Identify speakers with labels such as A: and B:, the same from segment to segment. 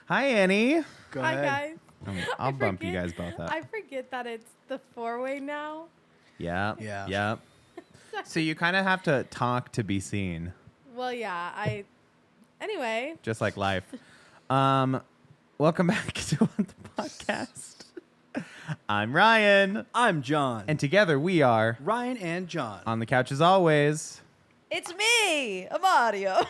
A: Hi, Annie.
B: Go
C: Hi,
B: ahead.
C: guys.
A: I'll bump you guys both up.
C: I forget that it's the 4-way now.
A: Yeah.
B: Yeah.
A: Yep. So you kind of have to talk to be seen,
C: Well, yeah. Anyway.
A: just like life. Welcome back to the podcast. I'm Ryan,
B: I'm John.
A: and together we are
B: Ryan and John.
A: on the couch as always.
D: It's me, Amadio.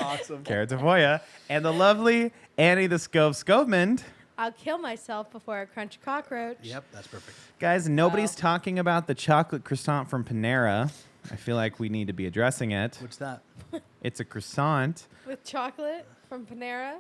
B: Awesome.
A: Cara Tafolla and the lovely Annie the Skovmand.
C: I'll kill myself before I crunch a cockroach.
B: Yep, that's perfect.
A: Guys, nobody's
D: Wow.
A: talking about the chocolate croissant from Panera. I feel like we need to be addressing it.
B: What's that?
A: It's a croissant.
C: With chocolate from Panera.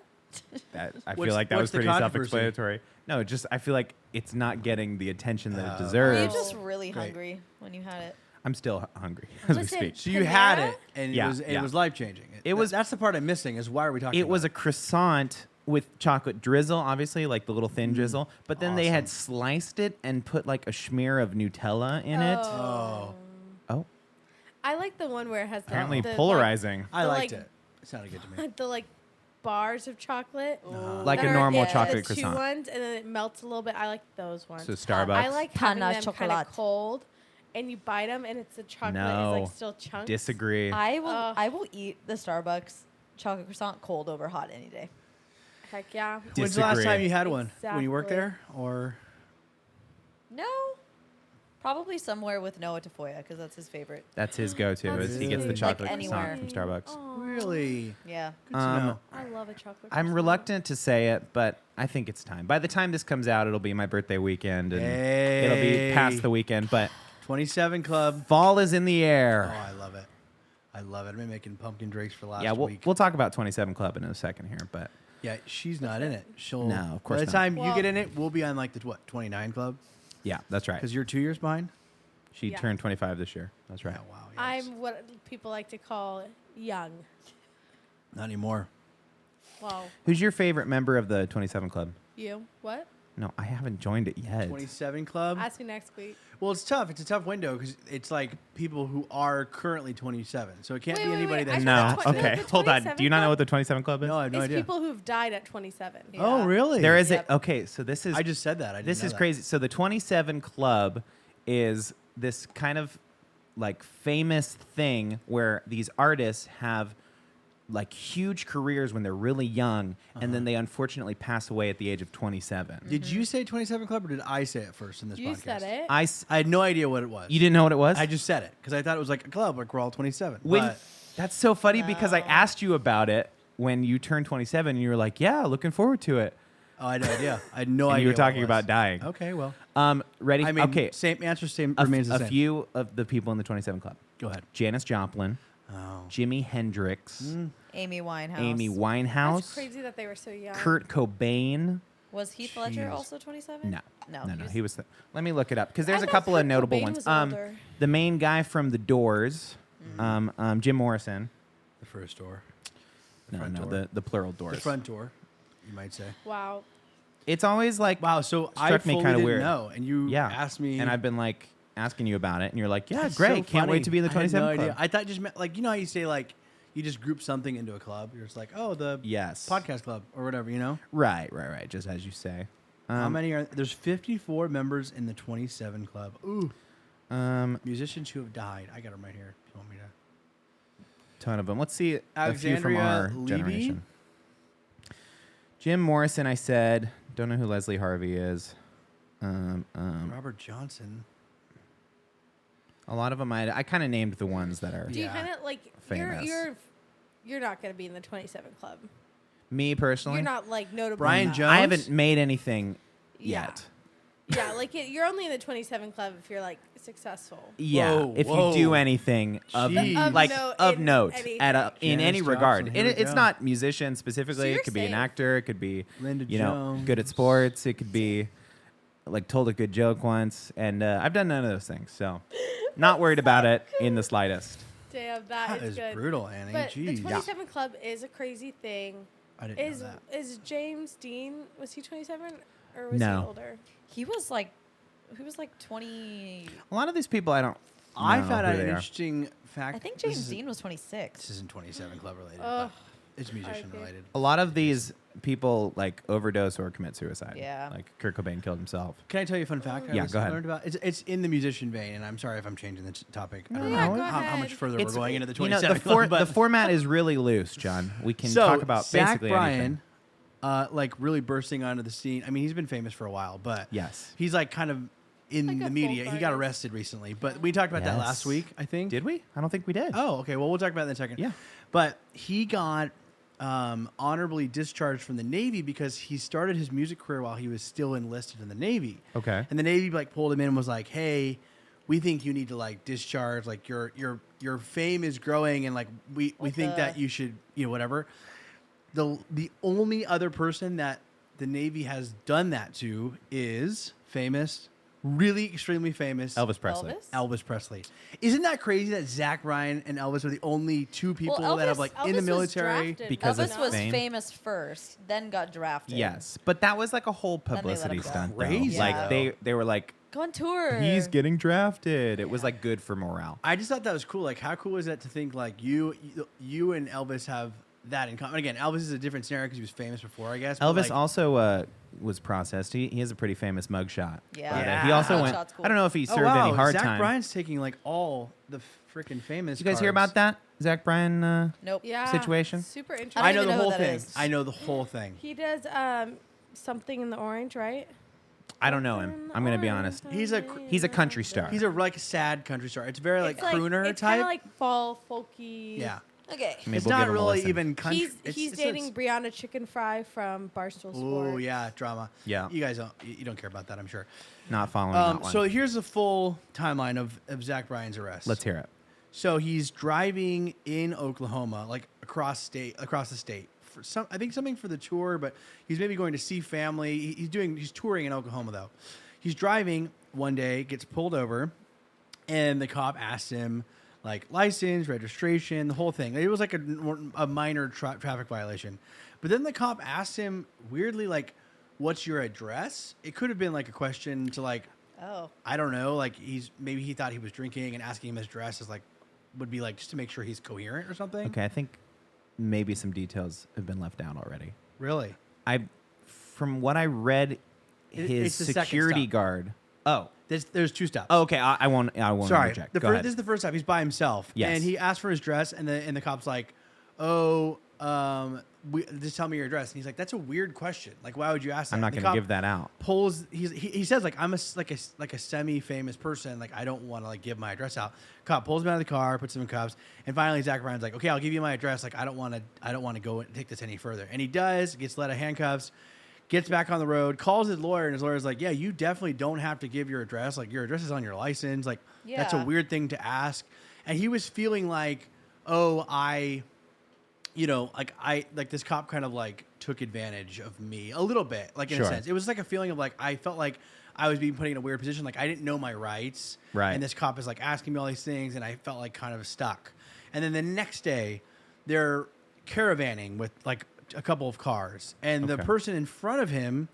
A: I
B: What's-
A: feel like that was
B: what's the
A: pretty
B: controversy?
A: self-explanatory. No, just I feel like it's not getting the attention that it
D: Were you
A: deserves.
D: just really
B: Great.
D: hungry when you had it?
A: I'm still hungry as we
C: Listen,
A: speak.
B: So you had
C: Panera?
B: it, and
A: Yeah,
B: it
A: yeah.
B: was life changing.
A: It was-
B: That's the part I'm missing. Is why are we talking?
A: It
B: about
A: was a croissant with chocolate drizzle, obviously, like the little thin drizzle. But then they had
B: Awesome.
A: sliced it and put like a smear of Nutella in it.
B: Oh,
A: Oh,
C: I like the one where it has the,
A: apparently
C: the,
A: polarizing.
B: I
C: The,
B: liked
C: like-
B: it. It sounded good to me.
C: Like, the bars of chocolate.
A: Like
C: that
A: a
C: are
A: normal
C: the
A: chocolate
C: two
A: croissant.
C: ones, and then it melts a little bit. I like those ones.
A: So Starbucks.
C: I like having
D: Panna
C: them kind
D: chocolate.
C: of cold, and you bite them, and it's the chocolate
A: No.
C: is like still chunks.
A: Disagree.
D: I will eat the Starbucks chocolate croissant cold over hot any day.
C: Heck yeah.
B: When's the last
A: Disagree.
B: time you had one? When you worked
C: Exactly.
B: there, or
D: No, probably somewhere with Noah Tafolla because that's his favorite.
A: That's his go-to.
C: That's
A: Is he gets the
B: Like
A: chocolate
D: anywhere.
A: croissant from Starbucks.
C: Aw.
B: really?
D: Yeah.
B: Good to know.
C: I love a chocolate.
A: I'm
C: croissant.
A: reluctant to say it, but I think it's time. By the time this comes out, it'll be my birthday weekend, and it'll be past the weekend. But
B: 27 Club.
A: fall is in the
B: Oh,
A: air.
B: I love it. I love it. I've been making pumpkin drinks for last
A: Yeah,
B: week.
A: we'll talk about 27 Club in a second here, but
B: Yeah, she's not in it. She'll.
A: No, of course
B: By the
A: not.
B: time you
C: Well-
B: get in it, we'll be on like the 29 Club
A: yeah, that's right.
B: because you're 2 years behind.
A: She
C: Yeah.
A: turned 25 this year. That's right.
B: Yeah, wow. Yes.
C: I'm what people like to call young.
B: Not anymore.
C: Well,
A: Who's your favorite member of the 27 Club?
C: you what?
A: No, I haven't joined it yet.
B: 27 Club.
C: Ask me next week.
B: Well, it's tough. It's a tough window because it's like people who are currently 27. So it can't
C: Wait,
B: be
C: wait,
B: anybody
C: wait,
B: that's
C: I
A: No,
C: thought the tw-
A: okay,
C: the
A: hold on.
C: 27
A: Do you not know
C: Club?
A: what the 27 Club is?
B: No, I have no
C: It's
B: idea.
C: people who've died at 27.
B: Oh,
D: Yeah.
B: really?
A: There is
D: Yep.
A: a okay. So this is
B: I just said that. I didn't
A: this
B: know
A: is
B: that.
A: crazy. So the 27 Club is this kind of like famous thing where these artists have like huge careers when they're really young, and then they unfortunately pass away at the age of 27.
B: Did you say 27 Club or did I say it first in this
C: You
B: podcast?
C: said it.
A: I
B: had no idea what it was.
A: you didn't know what it was?
B: I just said it because I thought it was like a club, like we're all 27.
A: When,
B: but
A: that's so funny because I
D: No.
A: asked you about it when you turned 27, and you were like, "Yeah, looking forward to it."
B: oh, I had no idea. I had no
A: And
B: idea.
A: you were
B: what
A: talking
B: it was.
A: about dying.
B: Okay, well,
A: Ready?
B: I mean,
A: okay.
B: same answer, same
A: A,
B: remains the
A: a
B: same.
A: few of the people in the 27 Club:
B: Go ahead.
A: Janis Joplin,
B: Oh,
A: Jimi Hendrix,
D: Amy Winehouse.
A: Amy
C: That's
A: Winehouse,
C: crazy that they were so young.
A: Kurt Cobain.
D: Was Heath Ledger
B: Jeez.
D: also 27?
A: No,
D: No.
A: no. He was. Let me look it up because
C: I
A: there's a
C: thought
A: couple of
C: Kurt
A: notable
C: Cobain
A: ones.
C: was older.
A: The main guy from The Doors, Jim Morrison.
B: the first door.
A: No,
B: front
A: no,
B: door.
A: the plural doors.
B: The front door, you might say.
C: Wow.
A: It's always like
B: Wow, so I
A: Struck me
B: fully
A: kinda
B: didn't
A: weird.
B: know, and you
A: yeah.
B: asked me,
A: and I've been like asking you about it, and you're like, "Yeah,
B: That's
A: great,
B: so
A: can't
B: funny.
A: wait to be in the
B: I had
A: 27
B: no
A: Club."
B: idea. I thought it just meant like you know how you say like you just group something into a club. You're just like, oh, the
A: Yes.
B: podcast club or whatever, you know.
A: Right. Just as you say.
B: How many are there's 54 members in the 27 Club. Ooh, musicians who have died. I got them right here. If you want me to.
A: Ton of them. Let's see a few from
B: Alexandria
A: our
B: Levy?
A: generation. Jim Morrison, I said. Don't know who Leslie Harvey is.
B: Robert Johnson.
A: A lot of them, I kind of named the ones that are
C: Do you
B: Yeah.
C: kind of like
A: Famous.
C: you're not going to be in the 27 Club.
A: me personally.
C: You're not like notable.
B: Brian
C: enough.
B: Jones?
A: I haven't made anything
C: Yeah.
A: yet.
C: Yeah, like you're only in the 27 Club if you're like successful.
A: Yeah,
B: Whoa,
A: if
B: whoa.
A: you do anything of
B: Jeez.
C: Of
A: like
C: note
A: of
C: in
A: note
C: anything.
A: in
B: Janis
A: any
B: Joplin,
A: regard,
B: here we
A: it's
B: go.
A: not musician specifically.
C: So
A: It
C: you're
A: could be an
C: safe.
A: actor. It could be
B: Linda
A: you know
B: Jones.
A: good at sports. It could be like told a good joke once, and I've done none of those things, so not worried about it in the slightest.
C: Damn,
B: That
C: is
B: is
C: good.
B: brutal, Annie.
C: But the
B: Jeez.
C: 27 Club is a crazy thing.
B: I didn't
C: Is
B: know that.
C: is James Dean, was he 27 or was
A: No.
C: he older?
D: He was like 20.
A: A lot of these people, I don't.
B: I
A: know
B: found
A: who
B: out
A: they
B: an
A: are.
B: interesting fact.
D: I think
B: This
D: James
B: isn't-
D: Dean was
B: This
D: 26.
B: isn't 27 Club related.
C: Ugh.
B: It's musician
C: RIP.
B: related.
A: A lot of these people like overdose or commit suicide.
D: Yeah.
A: Like Kurt Cobain killed himself.
B: Can I tell you a fun fact? I
A: Yeah,
B: was
A: go ahead.
B: learned about? It's in the musician vein, and I'm sorry if I'm changing the topic. I don't
C: Yeah,
B: know
C: go
B: how much
C: ahead.
B: further we're going into the
A: You know,
B: 27
A: the
B: but
A: format is really loose, John. We can
B: so
A: talk about
B: Zach
A: basically
B: Bryan,
A: anything.
B: like really bursting onto the scene. I mean, he's been famous for a while, but
A: Yes.
B: he's like kind of in
C: Like a
B: the
C: folk
B: media. He got
C: artist.
B: arrested recently, but we talked about that
A: Yes.
B: last week, I think.
A: Did we? I don't think we did.
B: Oh, okay. Well, we'll talk about that in a second.
A: Yeah.
B: But he got honorably discharged from the Navy because he started his music career while he was still enlisted in the Navy.
A: Okay.
B: And the Navy like pulled him in and was like, "Hey, we think you need to like discharge. Like your fame is growing, and like we think that you should whatever." The only other person that the Navy has done that to is famous, really extremely famous
A: Elvis Presley.
D: Elvis?
B: Elvis Presley. Isn't that crazy that Zach Bryan and Elvis are the only two people that have like in the
C: Elvis was
B: military?
C: drafted,
A: Because
D: Elvis
A: of
D: was
A: fame.
D: famous first, then got drafted.
A: Yes, but that was like a whole
D: they let
A: publicity
D: him go.
A: stunt. Though.
B: Crazy,
A: Like
B: though.
A: they were like,
D: Go on tour.
A: he's getting drafted. It was like good for morale.
B: I just thought that was cool. Like, how cool is that to think like you and Elvis have that in common? Again, Elvis is a different scenario because he was famous before, I guess. but,
A: Elvis
B: like,
A: also was processed. He has a pretty famous mugshot.
D: Yeah.
A: But,
B: Yeah.
A: he also
D: Mugshot's
A: went.
D: cool.
A: I don't know if he
B: oh
A: served
B: wow,
A: any hard
B: Zach
A: time.
B: Bryan's taking like all the freaking famous.
A: Did you guys hear
B: cards.
A: about that Zach Bryan
D: Nope.
C: Yeah.
A: situation?
C: Super interesting.
D: I
B: I
D: don't
B: know
D: even
B: the
D: know
B: whole
D: who that
B: thing.
D: is.
B: I know the whole thing.
C: He does something in the orange, right?
A: I don't know him. I'm gonna be honest.
B: He's a
A: country star.
B: He's a like sad country star. It's very like
C: It's
B: crooner
C: it's kind
B: type.
C: of like fall folky.
B: Yeah,
D: Okay.
A: Maybe
B: it's
A: we'll
B: not
A: give him a
B: really
A: listen.
B: even country.
C: He's dating Brianna Chicken Fry from Barstool Sports.
B: Oh yeah, drama.
A: Yeah.
B: you guys don't care about that, I'm sure.
A: Not following that one.
B: So here's the full timeline of Zach Bryan's arrest.
A: Let's hear it.
B: So he's driving in Oklahoma, like across the state. For I think something for the tour, but he's maybe going to see family. He's touring in Oklahoma though. He's driving one day, gets pulled over, and the cop asks him like license, registration, the whole thing. It was like a minor traffic violation. But then the cop asked him weirdly like, "What's your address?" It could have been like a question to like,
D: Oh.
B: I don't know, like maybe he thought he was drinking and asking him his address is like would be like just to make sure he's coherent or something.
A: Okay, I think maybe some details have been left out already.
B: Really?
A: From what I read,
B: It's
A: his
B: the second
A: security
B: stop.
A: guard. Oh.
B: There's two stops.
A: Oh, okay. I won't.
B: Sorry.
A: Interject.
B: This
A: Go ahead.
B: is the first time he's by himself.
A: Yes.
B: And he asked for his address, and the cop's like, "Oh, just tell me your address." And he's like, "That's a weird question. Like, why would you ask that?"
A: I'm not
B: And the
A: going to
B: cop
A: give that out.
B: Pulls. He says like, "I'm a semi-famous person. Like, I don't want to like give my address out." Cop pulls him out of the car, puts him in cuffs, and finally Zach Bryan's like, "Okay, I'll give you my address. Like, I don't want to go and take this any further." And he does. Gets let of handcuffs. Gets back on the road, calls his lawyer, and his lawyer's like, "Yeah, you definitely don't have to give your address. Like, your address is on your license. Like, that's a
D: Yeah.
B: weird thing to ask." And he was feeling like, "Oh, like this cop kind of like took advantage of me a little bit, like in
A: Sure.
B: a sense. It was like a feeling of like I felt like I was being put in a weird position. Like I didn't know my rights,
A: Right.
B: And this cop is like asking me all these things, and I felt like kind of stuck. And then the next day, they're caravanning with like a couple of cars, and the
A: Okay.
B: person in front of him,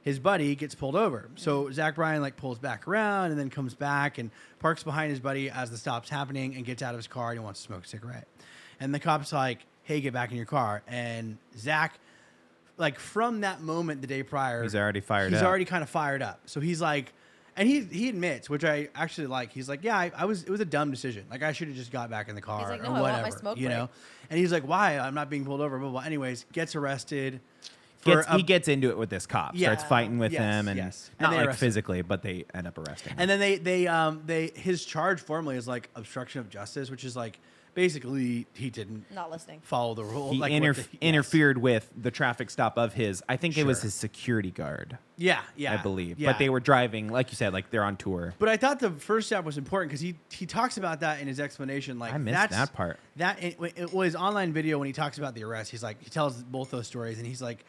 B: his buddy, gets pulled over. So Zach Bryan like pulls back around and then comes back and parks behind his buddy as the stop's happening and gets out of his car and he wants to smoke a cigarette. And the cop's like, "Hey, get back in your car." And Zach, like from that moment the day prior,
A: He's already fired
B: He's
A: up.
B: already kind of fired up. So he's like, and he admits, which I actually like. He's like, "Yeah, it was a dumb decision. Like I should have just got back in the car
D: He's like,
B: or
D: "No, I want my
B: whatever."
D: smoke
B: you know.
D: break.
B: And he's like, "Why? I'm not being pulled over." Blah blah. Blah. Anyways, gets arrested. For
A: He gets into it with this cop.
B: Yeah.
A: Starts fighting with
B: Yes,
A: him, and
B: yes. And
A: not
B: they
A: like
B: arrest him.
A: physically, but they end up arresting him.
B: And then they his charge formally is like obstruction of justice, which is like basically he didn't
D: Not listening.
B: follow the rule.
A: he
B: like yes.
A: interfered with the traffic stop of his. I think it was
B: Sure.
A: his security guard.
B: Yeah,
A: I believe.
B: Yeah.
A: But they were driving, like you said, like they're on tour.
B: But I thought the first step was important because he talks about that in his explanation. Like
A: I missed
B: that's,
A: that part.
B: That it was online video when he talks about the arrest. He's like he tells both those stories, and he's like,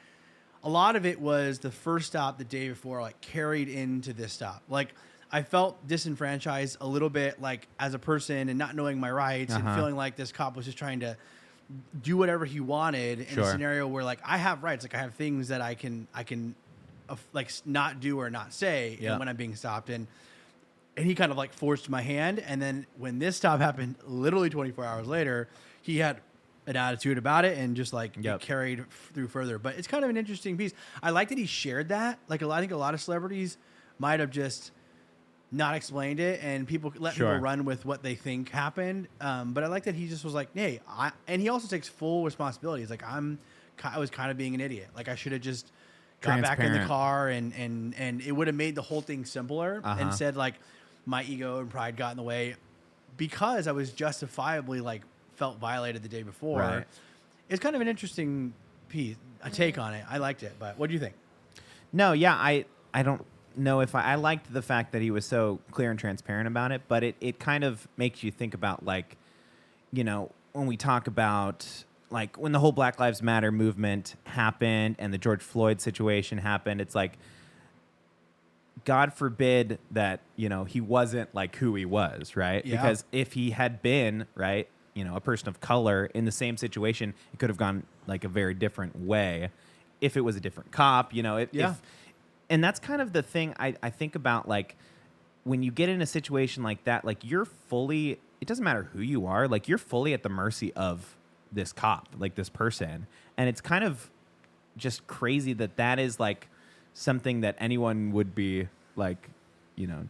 B: a lot of it was the first stop the day before, like carried into this stop. Like I felt disenfranchised a little bit, like as a person and not knowing my rights and feeling like this cop was just trying to do whatever he wanted in a
A: Sure.
B: scenario where like I have rights, like I have things that I can like not do or not say
A: Yeah.
B: when I'm being stopped. And he kind of like forced my hand. And then when this stop happened, literally 24 hours later, he had an attitude about it and just like
A: Yep.
B: it carried through further. But it's kind of an interesting piece. I like that he shared that. Like I think a lot of celebrities might have just not explained it and people let
A: Sure.
B: people run with what they think happened. But I like that he just was like, hey, and he also takes full responsibility. He's like, I was kind of being an idiot. Like I should have just got back in the
A: Transparent.
B: car and it would have made the whole thing simpler.
A: Uh-huh.
B: And said like my ego and pride got in the way because I was justifiably like felt violated the day before.
A: Right.
B: It's kind of an interesting piece, a take on it. I liked it, but what do you think?
A: No, yeah, I don't know if I liked the fact that he was so clear and transparent about it, but it kind of makes you think about like, you know, when we talk about like when the whole Black Lives Matter movement happened and the George Floyd situation happened, it's like, God forbid that, you know, he wasn't like who he was, right?
B: Yeah.
A: Because if he had been, right, you know, a person of color in the same situation, it could have gone like a very different way if it was a different cop, you know.
B: Yeah.
A: And that's kind of the thing I think about, like, when you get in a situation like that, like, you're fully, it doesn't matter who you are, like, you're fully at the mercy of this cop, like, this person. And it's kind of just crazy that that is, like, something that anyone would be, like, you know,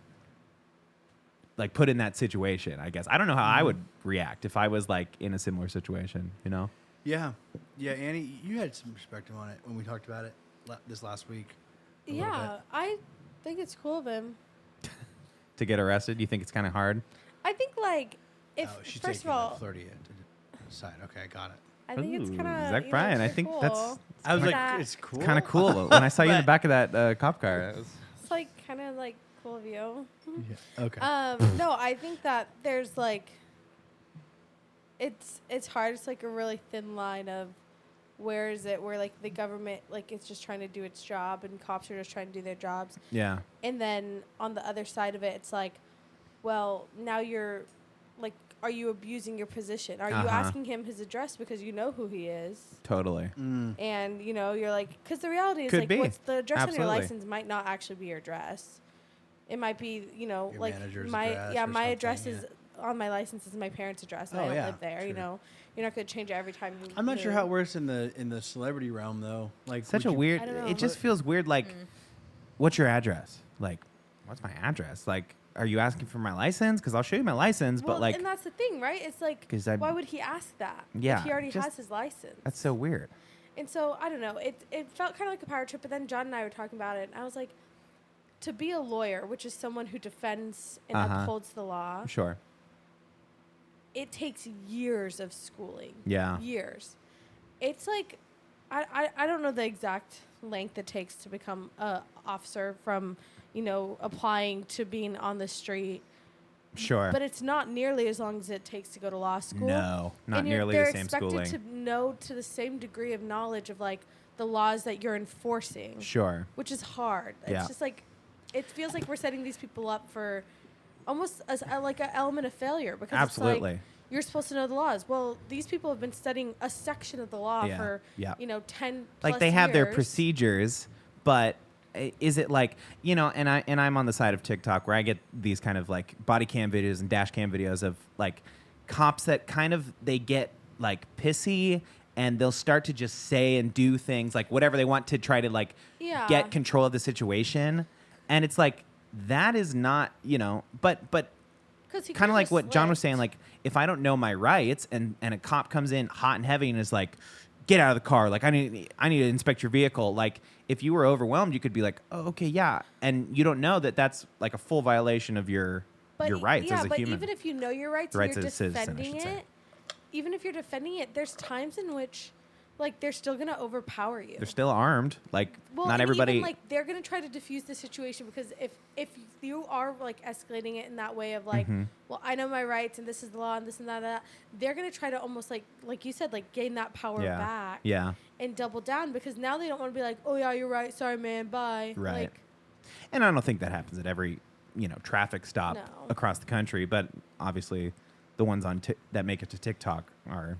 A: like, put in that situation, I guess. I don't know how I would react if I was, like, in a similar situation, you know?
B: Yeah. Yeah, Annie, you had some perspective on it when we talked about it this last week. a little
C: Yeah, I think it's cool of him.
A: To get arrested, you think it's kind of hard?
C: I think like if
B: Oh, she's
C: first of
B: taking
C: all,
B: the flirty side. Okay, got it.
C: I think it's
A: Ooh,
C: kind of
A: Zach Bryan, I think that's
B: I was like,
C: That-
B: it's cool.
A: kind of cool. When I saw you in the
B: But-
A: back of that cop car, that was...
C: it's like kind of like cool of you.
B: Yeah, okay.
C: No, I think that there's like it's hard. It's like a really thin line of where is it where like the government like it's just trying to do its job and cops are just trying to do their jobs.
A: Yeah.
C: And then on the other side of it, it's like, well, now you're like, are you abusing your position? Are you
A: Uh-huh.
C: asking him his address because you know who he is?
A: Totally.
C: And, you know, you're like, because the reality is,
A: Could
C: like,
A: be.
C: what's the address on
A: Absolutely.
C: your license might not actually be your address. It might be, you know,
B: Your
C: like
B: manager's
C: my,
B: address
C: yeah,
B: or
C: my
B: something,
C: address
B: yeah.
C: is on my license is my parents' address. And
B: Oh,
C: I don't
B: yeah,
C: live there, you
B: true.
C: know. You're not going to change it every time you
B: I'm not sure
C: move.
B: how it works in the celebrity realm though. Like
A: Such
B: would
A: a
B: you-
A: weird...
C: I don't know.
A: It just feels weird, like, what's your address? Like, what's my address? Like, are you asking for my license? Because I'll show you my license,
C: Well,
A: but, like,
C: and that's the thing, right? It's like,
A: 'Cause I-
C: why would he ask that?
A: Yeah,
C: If he already
A: just-
C: has his license.
A: that's so weird.
C: And so I don't know. It felt kind of like a power trip. But then John and I were talking about it, and I was like, to be a lawyer, which is someone who defends and
A: Uh-huh.
C: upholds the law,
A: Sure.
C: it takes years of schooling.
A: Yeah.
C: Years. It's like, I don't know the exact length it takes to become a officer from, you know, applying to being on the street.
A: Sure.
C: But it's not nearly as long as it takes to go to law school.
A: No, not
C: And
A: nearly
C: they're
A: the same
C: expected
A: schooling.
C: to know to the same degree of knowledge of like the laws that you're enforcing,
A: Sure.
C: which is hard.
A: Yeah.
C: It's just like it feels like we're setting these people up for almost as like an element of failure because it's
A: Absolutely.
C: like you're supposed to know the laws. Well, these people have been studying a section of the law
A: Yeah.
C: for
A: Yeah.
C: you know 10
A: Like,
C: plus
A: they have their
C: years.
A: procedures, but is it like, you know, and I'm on the side of TikTok where I get these kind of like body cam videos and dash cam videos of like cops that kind of, they get like pissy and they'll start to just say and do things like whatever they want to try to like
C: Yeah.
A: get control of the situation. And it's like, that is not, you know, but
C: 'Cause he
A: kind
C: could've
A: of like
C: just
A: what John was
C: slipped.
A: saying, like if I don't know my rights and a cop comes in hot and heavy and is like, get out of the car, like I need to inspect your vehicle, like if you were overwhelmed you could be like, oh, okay, yeah, and you don't know that that's like a full violation of your rights
C: yeah,
A: as a
C: but
A: human.
C: even if you know your rights
A: Rights
C: and you're
A: as a citizen, I
C: defending
A: should say.
C: it, even if you're defending it, there's times in which like they're still gonna overpower you.
A: they're still armed, like
C: Well,
A: not
C: and
A: everybody.
C: even, like they're gonna try to diffuse the situation because if you are like escalating it in that way of like,
A: Mm-hmm.
C: well, I know my rights and this is the law and this and that, they're gonna try to almost like you said, like gain that power
A: yeah,
C: back
A: yeah,
C: and double down because now they don't want to be like, oh yeah, you're right, sorry man, bye.
A: Right.
C: Like,
A: and I don't think that happens at every, you know, traffic stop
C: No.
A: across the country, but obviously the ones on that make it to TikTok are,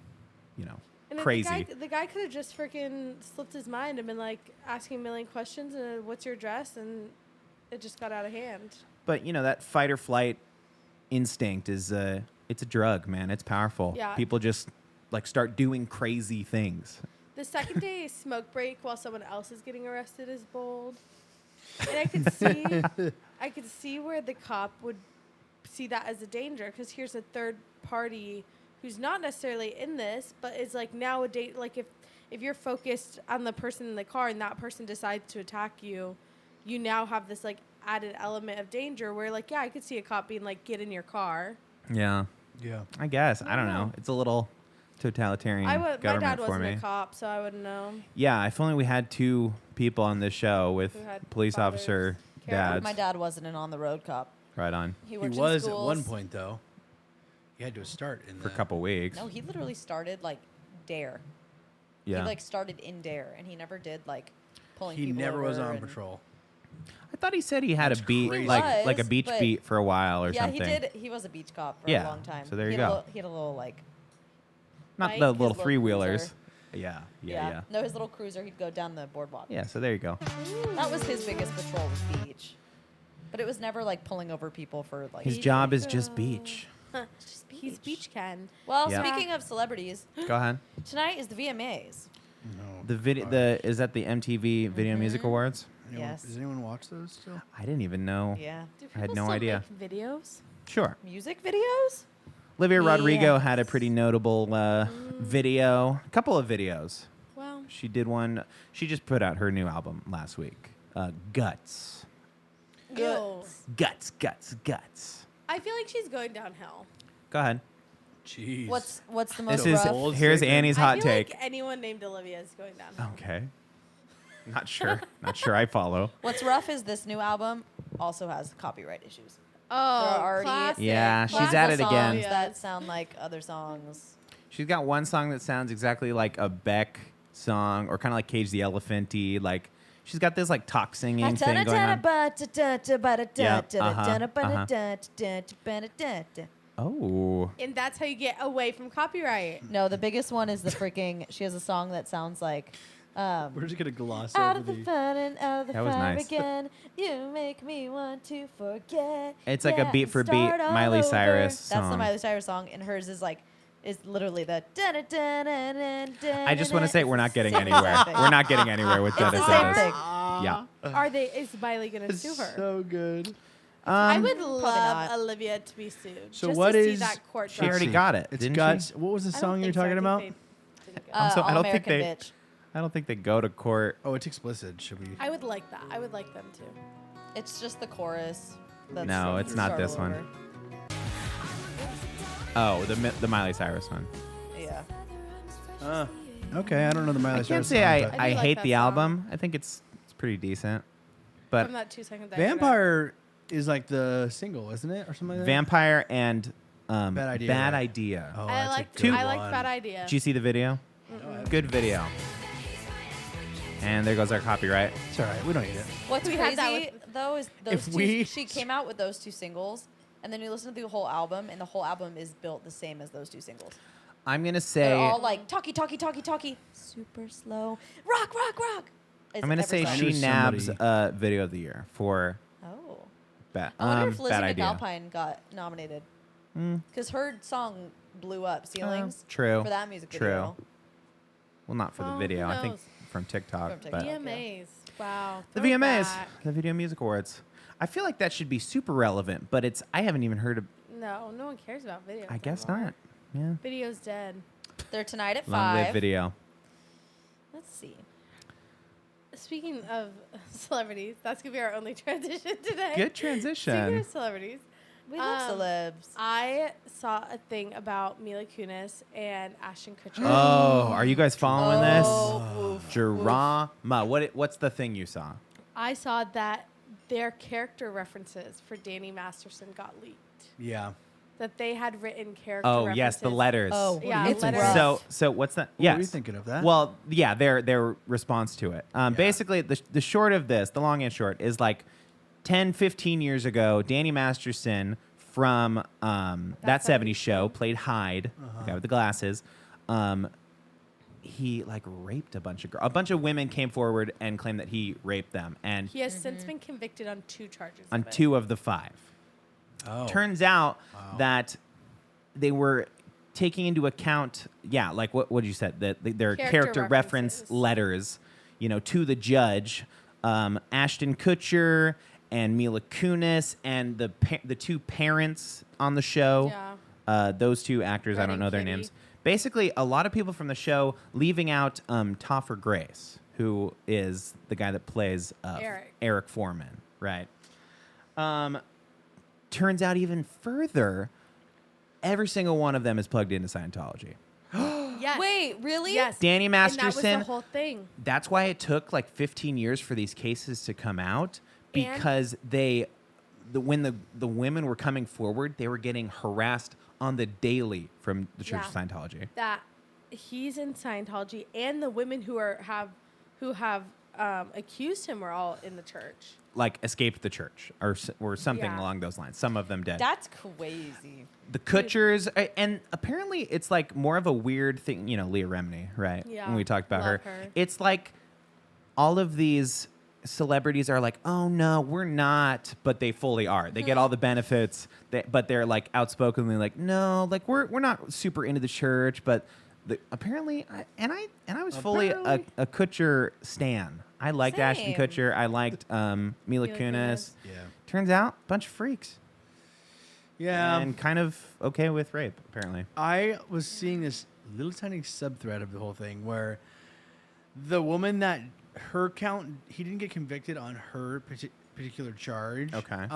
A: you know,
C: and then
A: crazy.
C: The guy could have just freaking slipped his mind and been like asking a million questions and what's your address, and it just got out of hand.
A: But you know, that fight or flight instinct is it's a drug, man. It's powerful.
C: Yeah.
A: People just like start doing crazy things.
C: The second day smoke break while someone else is getting arrested is bold. And I could see where the cop would see that as a danger, because here's a third party who's not necessarily in this, but is like now a date. Like if you're focused on the person in the car and that person decides to attack you, you now have this like added element of danger where like, yeah, I could see a cop being like, get in your car.
A: Yeah.
B: Yeah.
A: I guess. I don't know. It's a little totalitarian
C: My
A: government
C: dad
A: for
C: wasn't
A: me.
C: a cop, so I wouldn't know.
A: Yeah, if only we had two people on this show with
C: Who had
A: police
C: fathers.
A: officer
C: Cara?
A: dads.
D: My dad wasn't an on-the-road cop.
A: Right on.
D: He
B: He
D: worked in
B: was at
D: schools.
B: one point, though. He had to start in
A: For a
B: the-
A: couple weeks.
D: No, he literally started like Dare.
A: Yeah.
D: He like started in Dare, and he never did like pulling
B: He
D: people
B: never was
D: over
B: on
D: and-
B: patrol.
A: I thought he said he had
B: That's
A: a beat,
B: crazy.
A: like a
D: Was,
A: beach
D: but-
A: beat for a while or
D: Yeah,
A: something.
D: he did. He was a beach cop for
A: Yeah,
D: a long time.
A: so there
D: He
A: you
D: had a
A: go.
D: little- he had a little like
A: Not
C: Bike,
A: the
C: his
A: little
D: little
A: three wheelers.
D: cruiser.
A: Yeah.
D: No, his little cruiser. He'd go down the boardwalk.
A: Yeah, so there you go.
D: That was his biggest patrol was beach, but it was never like pulling over people for like.
A: His job is just beach.
C: He's beach Ken.
D: Well,
A: Yeah.
D: speaking of celebrities,
A: Go ahead.
D: tonight is the VMAs.
B: No.
A: The video, is that the MTV Video Music Awards?
B: Anyone,
D: Yes.
B: Does anyone watch those still?
A: I didn't even know.
D: Yeah,
C: Do
A: I had
C: people
A: no
C: still
A: idea.
C: make videos?
A: Sure.
D: music videos.
A: Olivia Rodrigo had a
D: Yes.
A: pretty notable video, a couple of videos.
C: Well,
A: She did one. She just put out her new album last week. Guts.
C: ew.
A: Guts.
C: I feel like she's going downhill.
A: Go ahead.
B: Jeez.
D: What's the
A: This
D: most
A: is
D: rough?
B: Old
A: here's
B: statement.
A: Annie's
C: I
A: hot
C: feel
A: take.
C: like anyone named Olivia is going downhill.
A: Okay. Not sure. Not sure I follow.
D: What's rough is this new album also has copyright issues.
C: Oh,
D: There are already-
C: classic.
A: Yeah, she's
D: Multiple
A: at it again.
D: songs
C: Yes.
D: that sound like other songs.
A: She's got one song that sounds exactly like a Beck song, or kind of like Cage the Elephant-y. Like she's got this like talk singing thing going on. Oh.
C: And that's how you get away from copyright.
D: No, the biggest one is the freaking. She has a song that sounds like.
B: We're just gonna gloss
D: Out
B: over
D: of the
B: the.
D: fun and out of the
A: That was
D: fire
A: nice.
D: again. You make me want to forget.
A: It's like a
D: yeah,
A: beat for
D: and
A: beat
D: start all
A: Miley
D: over.
A: Cyrus
D: That's the
A: song.
D: Miley Cyrus song, and hers is like is literally the.
A: I just want to say we're not getting anywhere. We're not getting anywhere with
D: It's the
A: Dennis
D: same
A: Dennis.
D: thing.
A: Yeah.
C: Are they? Is Miley gonna sue her?
B: So good.
C: I would
D: Probably
C: love
D: not.
C: Olivia to be sued.
B: So
C: just
B: what
C: to see
B: is-
C: that court
A: She already
C: drama.
A: got it,
B: It's
A: didn't
B: guts.
A: she?
B: What was the
C: I don't
B: song you're
C: think so. I
B: talking
C: think
B: about?
C: they didn't go.
A: So- I
D: All
A: don't think
D: American
A: they-
D: Bitch.
A: I don't think they go to court.
B: Oh, it's explicit. Should we?
C: I would like that. I would like them to.
D: It's just the chorus. That's
A: No, it's not
D: start
A: this
D: all
A: one.
D: over.
A: Oh, the Miley Cyrus one.
D: Yeah.
B: Okay, I don't know the Miley
A: I can't
B: Cyrus
A: say
B: song,
A: I,
B: but-
C: I
A: I
C: do like
A: hate
C: that
A: the
C: song.
A: album. I think it's pretty decent. But
C: From that 2 seconds. after that.
B: Vampire is like the single, isn't it, or something like that?
A: Vampire and
B: Bad Idea,
A: Bad
B: right?
A: Idea.
B: Oh,
C: I
B: that's a
C: like.
B: good
C: I like
B: one.
C: Bad Idea.
A: Did you see the video? Good video. And there goes our copyright.
B: It's all right. We don't need it.
D: What's
C: We had that
D: crazy though is those
B: If
D: two.
B: we-
D: She came out with those two singles, and then you listen to the whole album, and the whole album is built the same as those two singles.
A: I'm gonna
D: They're
A: say
D: all like talky, super slow, rock. Is
A: I'm gonna
D: every
A: say
D: song.
B: I
A: she
B: knew
A: nabs
B: somebody-
A: video of the year for
D: Oh,
A: Bad.
D: I wonder if Lizzie
A: Bad Idea.
D: McAlpine got nominated
A: Mm,
D: because her song blew up ceilings
A: true.
D: for that music
A: True.
D: video.
A: Well, not for the
C: Well,
A: video.
C: who
A: I think
C: knows?
A: from TikTok.
D: From TikTok.
A: But
C: VMAs. Wow.
A: the VMAs,
C: Throwback.
A: the Video Music Awards. I feel like that should be super relevant, but it's. I haven't even heard of.
C: No, no one cares about videos.
A: I guess
C: anymore.
A: not. Yeah.
C: Video's dead.
D: They're tonight at
A: Long live
D: 5.
A: video.
D: Let's see.
C: Speaking of celebrities, that's gonna be our only transition today.
A: Good
C: Speaking
A: transition.
C: of celebrities,
D: We love celebs.
C: I saw a thing about Mila Kunis and Ashton Kutcher.
A: Oh, are you guys following
D: Oh,
A: this? Drama. What's the thing you saw?
C: I saw that their character references for Danny Masterson got leaked.
B: Yeah.
C: That they had written character
A: Oh,
C: references.
A: yes, the letters.
D: Oh,
C: Yeah,
D: it's
C: letters.
D: rough.
A: So what's that?
B: What
A: Yes.
B: were you thinking of that?
A: Well, yeah, their response to it. Basically, the short of this, the long and short, is like 10, 15 years ago, Danny Masterson from That 70s Show played Hyde, the guy with the glasses. He like raped a bunch of girls. A bunch of women came forward and claimed that he raped them, and
C: He has since been convicted on 2 charges.
A: on
C: of it.
A: 2 of the 5.
B: oh.
A: Turns out
B: Wow.
A: that they were taking into account, like what you said, that their
C: Character
A: character reference
C: references.
A: letters, to the judge, Ashton Kutcher and Mila Kunis and the two parents on the show.
C: Yeah.
A: Those two actors, I
C: Red
A: don't
C: and
A: know their
C: Kitty.
A: names. Basically, a lot of people from the show, leaving out Topher Grace, who is the guy that plays Eric Foreman, right? Turns out even further, every single one of them is plugged into Scientology.
C: Yes.
D: Wait, really?
C: Yes.
A: Danny
C: And that was
A: Masterson.
C: the whole thing.
A: That's why it took like 15 years for these cases to come out, because when the women were coming forward, they were getting harassed on the daily from the Church of
C: Yeah.
A: Scientology.
C: That he's in Scientology, and the women who have accused him were all in the church.
A: Like escaped the church or something
C: Yeah.
A: along those lines. Some of them did.
D: That's crazy.
A: The Kutchers, and apparently it's like more of a weird thing, Leah Remini, right?
C: Yeah,
A: When we talked about
C: love
A: her.
C: her.
A: It's like all of these celebrities are like, oh no, we're not, but they fully are. They get all the benefits, but they're like outspokenly like, no, like we're not super into the church, but apparently, I was fully a Kutcher stan. I liked Ashton
D: Same.
A: Kutcher. I liked Mila
C: Mila
A: Kunis.
C: Kunis.
B: Yeah.
A: Turns out, bunch of freaks.
B: Yeah.
A: And kind of okay with rape, apparently.
B: I was seeing this little tiny subthread of the whole thing where the woman that he didn't get convicted on her particular charge.
A: Okay.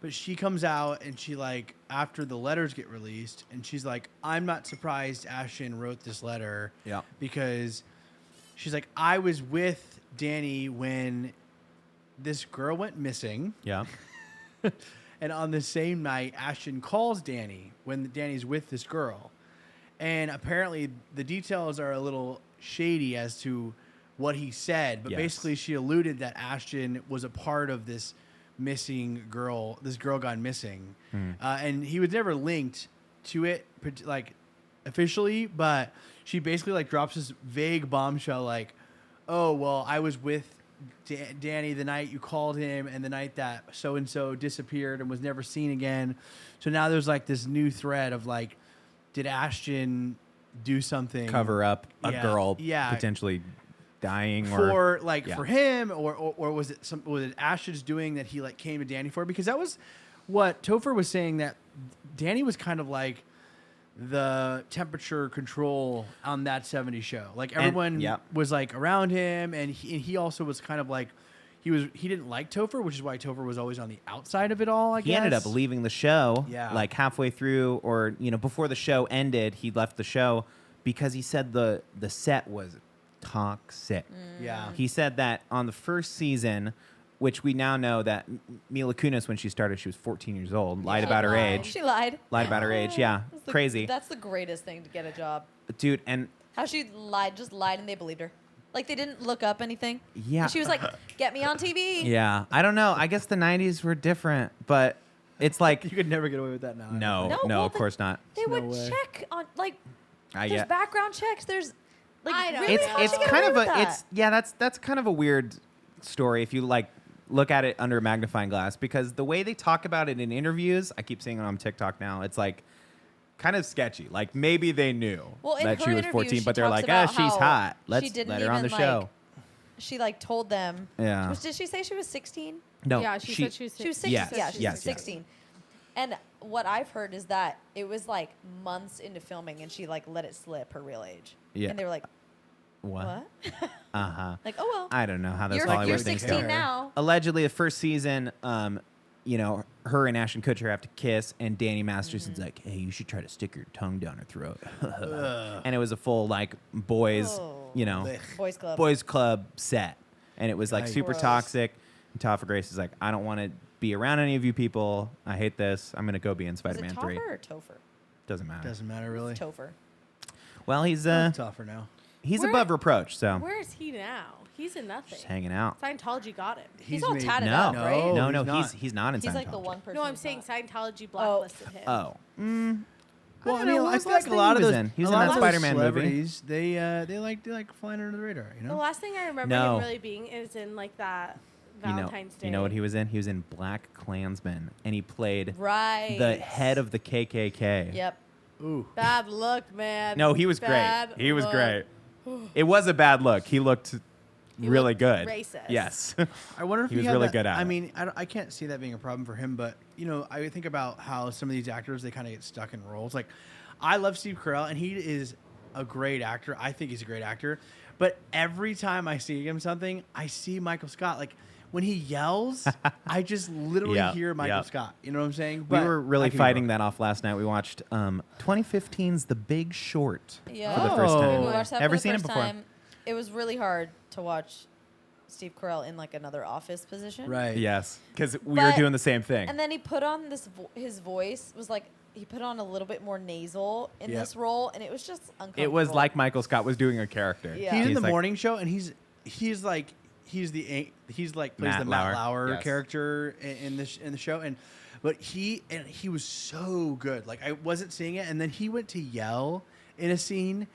B: But she comes out and she like, after the letters get released, and she's like, I'm not surprised Ashton wrote this letter.
A: Yeah.
B: Because she's like, I was with Danny when this girl went missing.
A: Yeah.
B: And on the same night, Ashton calls Danny when Danny's with this girl. And apparently the details are a little shady as to what he said. But
A: Yes.
B: basically she alluded that Ashton was a part of this missing girl. This girl gone missing. And he was never linked to it, like, officially. But she basically, like, drops this vague bombshell like, oh, well, I was with Danny the night you called him and the night that so-and-so disappeared and was never seen again. So now there's like this new thread of like, did Ashton do something?
A: Cover up a
B: Yeah,
A: girl
B: yeah.
A: potentially dying
B: for
A: Yeah.
B: for him, or was it Ashton's doing that he like came to Danny for? Because that was what Topher was saying, that Danny was kind of like the temperature control on that 70s show. Like everyone
A: yeah.
B: was like around him, and he also was kind of like he didn't like Topher, which is why Topher was always on the outside of it all. I guess
A: He ended up leaving the show,
B: Yeah.
A: like halfway through, or before the show ended, he left the show because he said the set was toxic.
B: Yeah,
A: He said that on the first season, which we now know that Mila Kunis, when she started, she was 14 years old, lied
D: She
A: about her
D: lied.
A: age.
D: She lied.
A: Lied about her age, yeah.
D: That's the-
A: Crazy.
D: That's the greatest thing to get a job.
A: Dude, and
D: How she lied, just lied, and they believed her. Like they didn't look up anything.
A: Yeah.
D: And she was like, "Get me on TV."
A: yeah, I don't know. I guess the 90s were different, but it's like,
B: you could never get away with that now.
A: no,
D: No,
A: no,
D: well,
A: of course not.
D: They
B: No
D: would
B: way.
D: check on like.
A: I
D: There's
A: get.
D: background checks. There's like
C: I know.
D: really
A: It's
D: how'd
A: it's
D: she get
A: kind
D: away
A: of
D: with
A: a
D: that?
A: that's kind of a weird story if you like look at it under a magnifying glass, because the way they talk about it in interviews, I keep seeing it on TikTok now, it's like kind of sketchy. Like maybe they knew
D: Well, in
A: that
D: her
A: she was
D: interview,
A: 14,
D: she
A: but they're
D: talks
A: like,
D: about
A: she's
D: how
A: hot.
D: she
A: Let's
D: didn't
A: let her on the
D: even,
A: show.
D: like, She like told them.
A: Yeah.
D: Did she say she was 16?
A: No,
C: Yeah, she said she was
D: She was
C: 16.
D: 16.
A: Yes,
D: Yeah, she
A: yes,
D: was
A: yes.
D: 16. And what I've heard is that it was like months into filming, and she like let it slip her real age.
A: Yeah.
D: And they were like,
A: What?
D: "What?"
A: Uh-huh.
D: Like, "Oh well,
A: I don't know how those
D: you're
A: Hollywood
B: you're
A: things
D: 16
A: go.
D: now."
A: Allegedly, the first season, her and Ashton Kutcher have to kiss, and Danny Masterson's like, "Hey, you should try to stick your tongue down her throat." And it was a full like boys,
D: Oh.
B: Blech.
D: Boys Club.
A: boys club set, and it was like
B: Yikes.
A: super
D: Gross.
A: toxic. And Topher Grace is like, "I don't want to be around any of you people. I hate this. I'm gonna go be in
D: Was it
A: Spider-Man 3."
D: Topher or Topher?
A: Doesn't matter.
B: Doesn't matter really.
D: It's Topher.
A: Well, he's
B: Tougher now.
A: he's above reproach, so
C: Where is he now? He's in nothing.
A: just hanging out.
C: Scientology got him.
D: He's all tatted
A: No,
D: up, right?
A: no,
B: he's not.
A: he's not in
D: He's
A: Scientology.
D: like the one person.
C: No, I'm
D: who's
C: saying
D: not.
C: Scientology blacklisted him.
A: Oh,
B: Well, I
A: don't know,
B: mean,
A: what
B: I
A: was the
B: feel
A: last
B: like a
A: thing
B: lot
A: he
B: of
A: was
B: those,
A: in? He was
B: a
A: in
B: lot
A: that
B: of those
A: Spider-Man movie.
B: celebrities, they like flying under the radar, you
C: The
B: know.
C: last thing I remember
A: No.
C: him really being is in like that Valentine's Day.
A: You know what he was in? He was in Black Klansman, and he played
D: Right.
A: the head of the KKK.
D: Yep.
B: Ooh.
C: Bad look, man.
A: No, he was
C: Bad
A: great. He was
C: look.
A: great. It was a bad look. He looked really
C: looked
A: good.
C: racist.
A: Yes.
B: I wonder if
A: He was
B: had
A: really
B: that-
A: good at
B: I
A: it.
B: mean, I can't see that being a problem for him, but I think about how some of these actors they kind of get stuck in roles. Like, I love Steve Carell, and he is a great actor. I think he's a great actor, but every time I see him something, I see Michael Scott. Like when he yells, I just literally
A: Yeah,
B: hear Michael
A: yeah.
B: Scott. You know what I'm saying?
A: We
B: But
A: were really
B: I could be
A: fighting
B: wrong.
A: that off last night. We watched 2015's The Big Short
D: Yeah.
A: for the first
B: Oh.
A: time.
D: We watched that
A: Ever
D: for the
A: seen it
D: first
A: before?
D: time. It was really hard to watch Steve Carell in like another office position.
B: Right.
A: Yes, because we were
D: But-
A: doing the same thing.
D: And then he put on this. His voice was like he put on a little bit more nasal in
B: Yep.
D: this role, and it was just uncomfortable.
A: It was like Michael Scott was doing a character.
D: Yeah.
B: He's in the
A: like,
B: morning show, and he's like plays
A: Matt
B: the Matt
A: Lauer.
B: Lauer
A: Yes.
B: character in the show, but he was so good. Like I wasn't seeing it, and then he went to yell in a scene,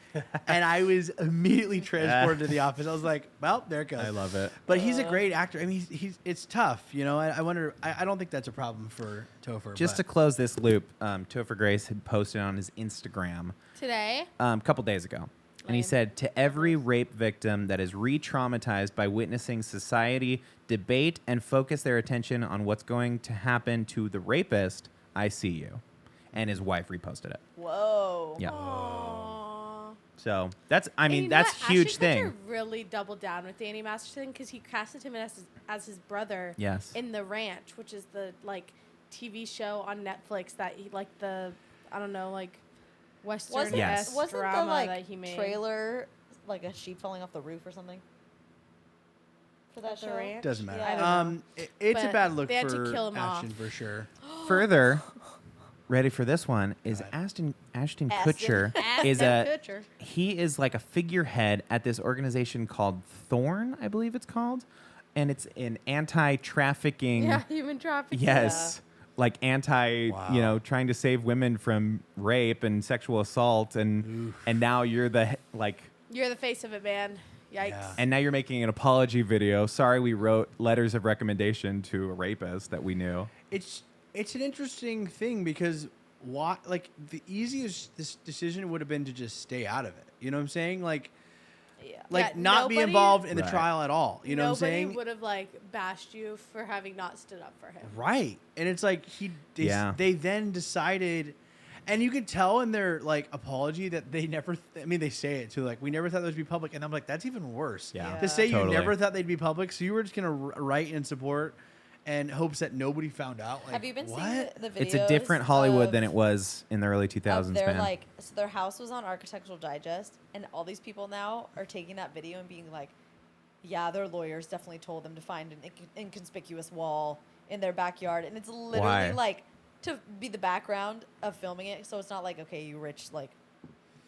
B: and I was immediately transported to the office. I was like, well, there it goes.
A: I love it.
B: But he's a great actor. I mean, it's tough, I wonder. I don't think that's a problem for Topher.
A: Just to
B: but
A: close this loop, Topher Grace had posted on his Instagram
C: Today.
A: a couple days ago. And he
C: Lame.
A: said, to every rape victim that is re-traumatized by witnessing society debate and focus their attention on what's going to happen to the rapist, I see you. And his wife reposted it.
D: Whoa.
A: Yeah.
C: Aww.
A: So that's, I
C: And
A: mean,
C: you know
A: that's
C: what?
A: huge
C: Ashton
A: thing.
C: Kutcher really doubled down with Danny Masterson because he casted him as his brother.
A: Yes.
C: In The Ranch, which is the TV show on Netflix that he Western
D: Wasn't
A: Yes.
D: wasn't the
C: drama
D: like
C: that he made.
D: trailer like a sheep falling off the roof or something? For that
C: At The
D: show.
C: Ranch?
B: doesn't matter.
D: Yeah.
C: I don't know.
B: It's a
C: But
B: bad look
C: they had to
B: for
C: kill him
B: Ashton
C: off.
B: for sure.
A: Further, ready for this one, is Ashton Kutcher is
C: Kutcher.
A: he is like a figurehead at this organization called Thorn, I believe it's called. And it's an anti-trafficking.
C: Yeah, human trafficking.
A: Yes. Like
B: Wow.
A: trying to save women from rape and sexual assault, and now you're
C: You're the face of it, man. Yikes.
B: Yeah.
A: and now you're making an apology video. Sorry, we wrote letters of recommendation to a rapist that we knew.
B: It's an interesting thing because the easiest decision would have been to just stay out of it. You know what I'm saying?
D: Yeah.
B: Not be
C: nobody-
B: involved in the
A: Right.
B: trial at all. You know what I'm saying?
C: Nobody would have bashed you for having not stood up for him.
B: Right. And it's like they then decided, and you could tell in their apology that they never they say it too, we never thought those would be public, and I'm like, that's even worse.
A: Yeah.
B: To say
A: Totally.
B: you never thought they'd be public, so you were just gonna write in support and hopes that nobody found out.
D: Have you been
B: what?
D: seeing the videos?
A: It's a different Hollywood
D: of-
A: than it was in the early 2000s,
D: of their
A: man.
D: so their house was on Architectural Digest, and all these people now are taking that video and being like, yeah, their lawyers definitely told them to find an inconspicuous wall in their backyard, and it's literally
A: Why?
D: to be the background of filming it, so it's not like, okay, you rich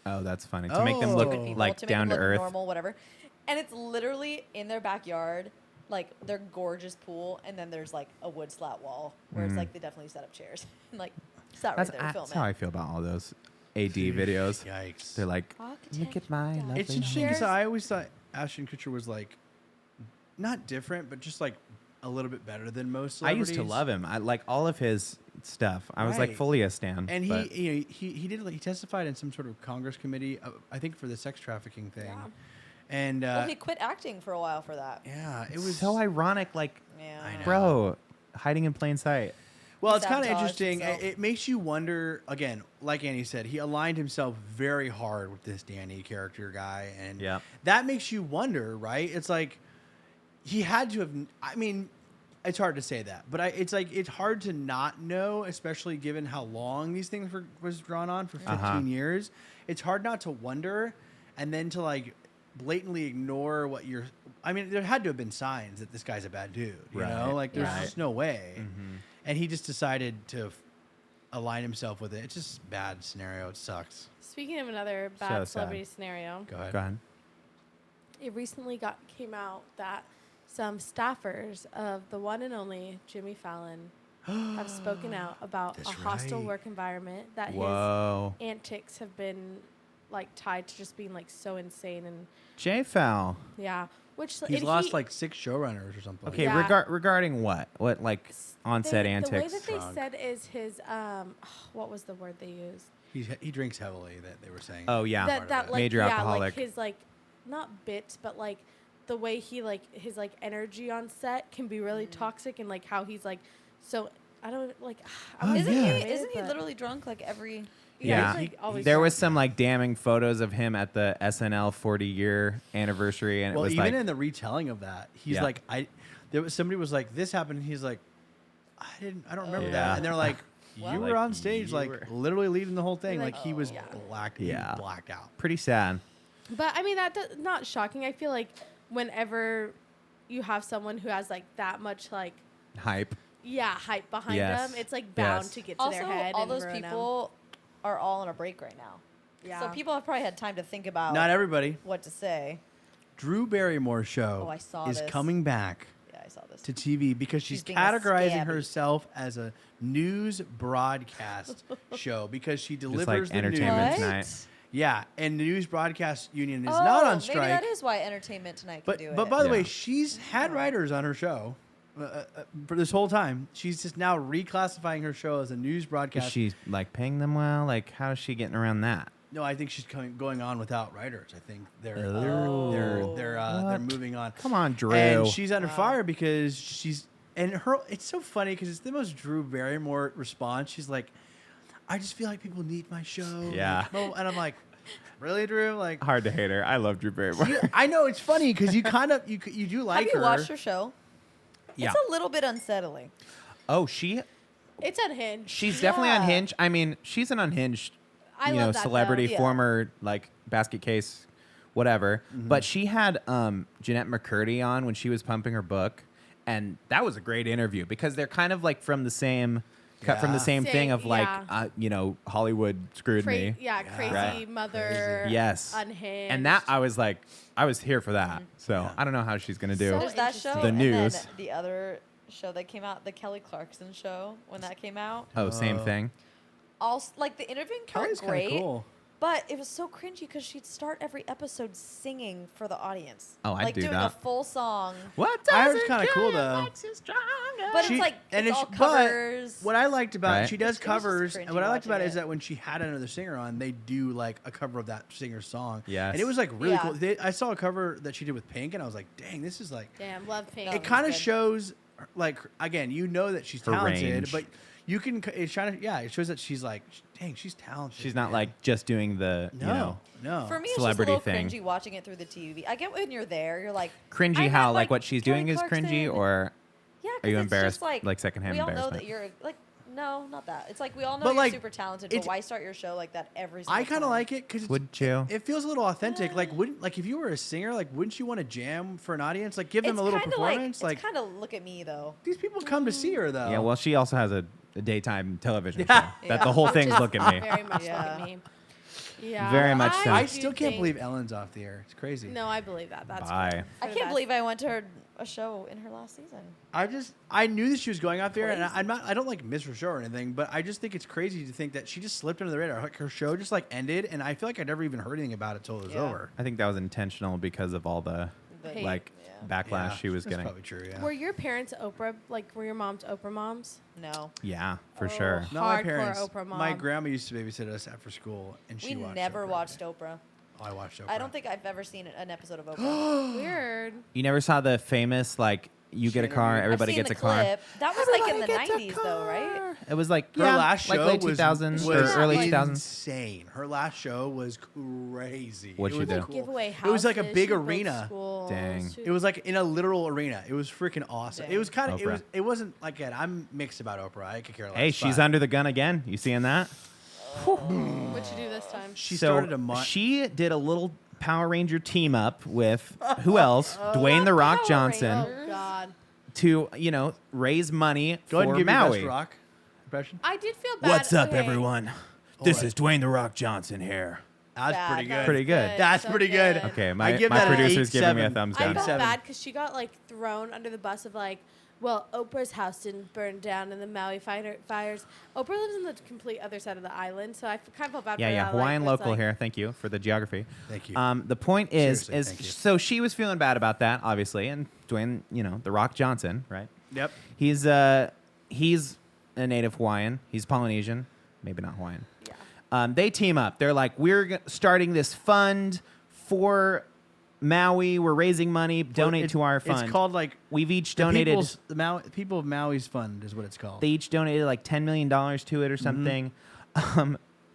A: Oh, that's funny. To make them look
B: Oh.
D: good people,
A: like
D: to make
A: down
D: them
A: to
D: look
A: earth.
D: normal, whatever, and it's literally in their backyard. Their gorgeous pool, and then there's a wood slat wall where it's they definitely set up chairs. And it's not right there to film
A: That's how I
D: it.
A: feel about all those AD videos.
B: Yikes.
A: They're like, look at my
D: Architecture.
A: lovely
B: It's interesting
A: home."
B: because I always thought Ashton Kutcher was not different, but just a little bit better than most
A: I
B: celebrities.
A: used to love him. I like all of his stuff. I was
B: Right.
A: fully a stan.
B: And
A: but
B: he testified in some sort of Congress committee, I think for the sex trafficking thing.
C: Yeah.
B: And
D: Well, he quit acting for a while for that.
B: yeah, it was
A: so ironic.
D: Yeah.
B: I know.
A: Bro, hiding in plain sight.
B: Well, it's kind of
D: Sabotaged
B: interesting.
D: himself.
B: It makes you wonder, again, like Annie said, he aligned himself very hard with this Danny character guy. And
A: Yeah.
B: that makes you wonder, right? It's like he had to have, it's hard to say that, but it's hard to not know, especially given how long these things was drawn on for 15 years. It's hard not to wonder and then to blatantly ignore what you're. There had to have been signs that this guy's a bad dude. You
A: Right.
B: know, there's
C: Yeah.
B: just no way. And he just decided to align himself with it. It's just a bad scenario. It sucks.
C: Speaking of another bad
A: So sad.
C: celebrity scenario,
B: Go ahead.
A: Go ahead.
C: it recently came out that some staffers of the one and only Jimmy Fallon have spoken out about
B: That's
C: a hostile
B: right.
C: work environment that
A: Whoa.
C: his antics have been tied to just being so insane and
A: J-Fowl.
C: yeah, which
B: He's
C: and
B: lost
C: he,
B: 6 showrunners or something.
A: Okay,
C: Yeah.
A: regarding what? What on-set
C: The way
A: antics?
C: that they
B: Drunk.
C: said is his what was the word they used?
B: He drinks heavily. That they were saying.
A: Oh, yeah.
C: That like
A: Major alcoholic.
C: like his like not bits, but like the way he like his like energy on set can be really toxic, and like how he's like so I don't like.
D: Isn't he literally drunk like every?
A: Yeah,
C: he's, like, always
A: there
C: drunk.
A: was some like damning photos of him at the SNL 40-year anniversary, and
B: Well,
A: it was
B: even
A: like,
B: in the retelling of that, he's
A: Yeah.
B: like, there was somebody was like, this happened. And he's like, I don't remember
A: Yeah.
B: that. And they're like,
D: Well,
B: you were
A: like,
B: on stage,
A: you
B: like
A: were-
B: literally leading the whole thing.
C: Like,
B: Like he was
C: yeah.
B: blacked.
A: Yeah.
B: He blacked out.
A: pretty sad.
C: But I mean not shocking. I feel like whenever you have someone who has like that much like
A: Hype.
C: hype behind
A: Yes.
C: them, it's like bound
A: Yes.
C: to get to
D: Also,
C: their head.
D: all
C: and
D: those
C: ruin 'em.
D: people are all on a break right now.
C: Yeah.
D: So people have probably had time to think about
B: Not everybody.
D: what to say.
B: Drew Barrymore's show
D: Oh, I saw
B: is
D: this.
B: coming back
D: Yeah, I saw this.
B: to TV because she's
D: She's being a
B: categorizing
D: scabby.
B: herself as a news broadcast show because she
A: Just
B: delivers
A: like
B: the
A: Entertainment
B: news.
A: Tonight.
B: Yeah, and the News Broadcast Union is not on strike.
D: Maybe that is why Entertainment Tonight can
B: But
D: do it.
B: but by the way,
A: Yeah.
B: she's had writers on her show for this whole time. She's just now reclassifying her show as a news
A: Is
B: broadcast.
A: she like paying them well? Like, how is she getting around that?
B: No, I think she's going on without writers. I think they're
A: What?
B: moving on.
A: Come on, Drew.
B: And she's under fire because it's so funny because it's the most Drew Barrymore response. She's like, I just feel like people need my show.
A: Yeah.
B: Like, and I'm like, really, Drew? Like,
A: Hard to hate her. I love Drew Barrymore.
B: I know it's funny because you kind of you do like
D: have you
B: her.
D: watched her show?
A: Yeah.
D: It's a little bit unsettling.
A: Oh,
C: It's unhinged.
A: she's definitely
D: Yeah.
A: unhinged. I mean, she's an unhinged,
C: I love that,
A: celebrity,
C: though.
D: Yeah.
A: former like basket case, whatever. But she had Jeanette McCurdy on when she was pumping her book, and that was a great interview because they're kind of like from the same, cut from the
B: Yeah.
A: same thing of like,
C: Yeah.
A: Hollywood screwed me.
C: Crazy
A: Right.
C: mother.
A: Yes.
C: Unhinged.
A: And that I was like, I was here for that. So I don't know how she's gonna do.
C: So
D: There's that show.
C: interesting.
A: The
D: and
A: news.
D: then the other show that came out, the Kelly Clarkson show, when that came out.
A: Oh, same thing.
D: Also, like the interviewing felt
B: Kelly's kind
D: great,
B: of cool.
D: but it was so cringy because she'd start every episode singing for the audience.
A: Oh, I'd
D: like
A: do
D: doing
A: that.
D: a full song.
A: What?
B: Irish kinda cool, though.
D: But
B: She-
D: it's like
B: and
D: it's
B: it's-
D: all
B: but
D: covers.
B: What I liked about
A: Right.
B: she does
D: It was just
B: covers, and
D: cringy
B: what I liked about
D: watching
B: it is
D: it.
B: that when she had another singer on, they do like a cover of that singer's song.
A: Yes.
B: and it was like really
D: Yeah.
B: cool. I saw a cover that she did with Pink, and I was like, dang, this is like.
C: Damn, love Pink.
D: That
B: It
D: was
B: kind of
D: good.
B: shows, like again, you know that she's
A: Her
B: talented,
A: range.
B: but you can. It's trying to, it shows that she's like, dang, she's talented.
A: She's not
B: man.
A: like just doing the
B: no.
D: For me, it's
A: celebrity
D: just a little
A: thing.
D: cringy watching it through the TV. I get when you're there, you're like
A: cringy.
D: I
A: How
D: met,
A: like what she's
D: Kelly
A: doing is
D: Clarkson.
A: cringy, or
D: Yeah, 'cause
A: Are you
D: it's
A: embarrassed,
D: Just
A: like, secondhand
D: we all know
A: embarrassment?
D: that you're like, no, not that. It's like we all know
B: But,
D: you're
B: like,
D: super talented, but
B: it's-
D: why start your show like that every single
B: I kind of
D: time?
B: like it because
A: Would you?
B: It feels a little authentic. Like wouldn't if you were a singer, like wouldn't you want to jam for an audience? Like give them a little
D: kinda
B: performance.
D: Like,
B: Like
D: it's kind of look at me though.
B: these people come to see her though.
A: Yeah, well, she also has a daytime television show.
B: Yeah.
A: That the whole thing's look at me.
C: Very much
D: Yeah.
C: look at me. Yeah.
A: Very much so.
B: I
C: do
B: still can't
C: think-
B: believe Ellen's off the air. It's crazy.
C: No, I believe that. That's
A: Bye.
C: good.
D: I
C: For
D: can't
C: that.
D: believe I went to a show in her last season.
B: I knew that she was going out there, and
D: Crazy.
B: I don't like miss her show or anything, but I just think it's crazy to think that she just slipped under the radar. Like her show just like ended, and I feel like I never even heard anything about it till it was
D: Yeah.
B: over.
A: I think that was intentional because of all the
D: The-
A: like
D: yeah.
A: backlash she was
B: that's
A: getting.
B: probably true. Yeah.
C: Were your parents Oprah? Like, were your moms Oprah moms?
D: No,
A: Yeah, for
C: Oh.
A: sure.
B: Not my
C: Hardcore
B: parents.
C: Oprah
B: My
C: mom.
B: grandma used to babysit us after school, and she
D: we
B: watched
D: never
B: Oprah.
D: watched Oprah.
B: Oh, I watched Oprah.
D: I don't think I've ever seen an episode of Oprah.
C: Weird.
A: You never saw the famous like you
B: She
A: get a car,
B: interviewed-
A: everybody
D: I've seen
A: gets a
D: the
A: car.
D: clip. That was like in the 90s though, right?
A: It was like
B: Her last show
A: like late
B: was
A: 2000s or
B: was
A: early
C: like
A: 2000s.
B: insane. Her last show was crazy.
A: What'd
B: It
A: she
B: was
A: do?
B: cool.
C: Give away
B: It
C: houses.
B: was like a big
C: she built
B: arena.
C: schools,
A: Dang.
C: she-
B: It was like in a literal arena. It was freaking awesome.
D: Dang.
B: It was kind of.
A: Oprah.
B: It wasn't like that. I'm mixed about Oprah. I could care less.
A: Hey, she's
B: but
A: under the gun again. You seeing that?
C: What'd you do this time?
B: She
A: So
B: started a month.
A: she did a little Power Ranger team up with who else? Dwayne the Rock
D: Power
A: Johnson
C: Oh God.
A: to raise money
B: Go ahead
A: for
B: and give
A: Maui.
B: your best rock impression.
C: I did feel bad.
A: What's up,
C: okay.
A: everyone? This is Dwayne the Rock Johnson here.
B: That's
D: Bad.
B: pretty good.
A: Pretty good.
B: That's
C: So
B: pretty good.
A: Okay,
B: I
A: my
B: give that an
A: producer's
B: 8-7.
A: giving me a thumbs
C: I
A: down.
C: felt
B: 7.
C: bad because she got like thrown under the bus of like, well, Oprah's house didn't burn down in the Maui fires. Oprah lives on the complete other side of the island, so I kind of felt bad
A: Yeah,
C: for
A: yeah.
C: that.
A: Hawaiian
C: like,
A: local here. Thank you for the geography.
B: Thank you.
A: The point is
B: Seriously, thank you.
A: so she was feeling bad about that, obviously, and Dwayne, the Rock Johnson, right?
B: Yep.
A: He's a native Hawaiian. He's Polynesian, maybe not Hawaiian.
C: Yeah.
A: They team up. They're like, we're starting this fund for Maui. We're raising money. Donate to our fund.
B: It's called like
A: We've each
B: the
A: donated.
B: People of Maui's Fund is what it's called.
A: They each donated like $10 million to it or something.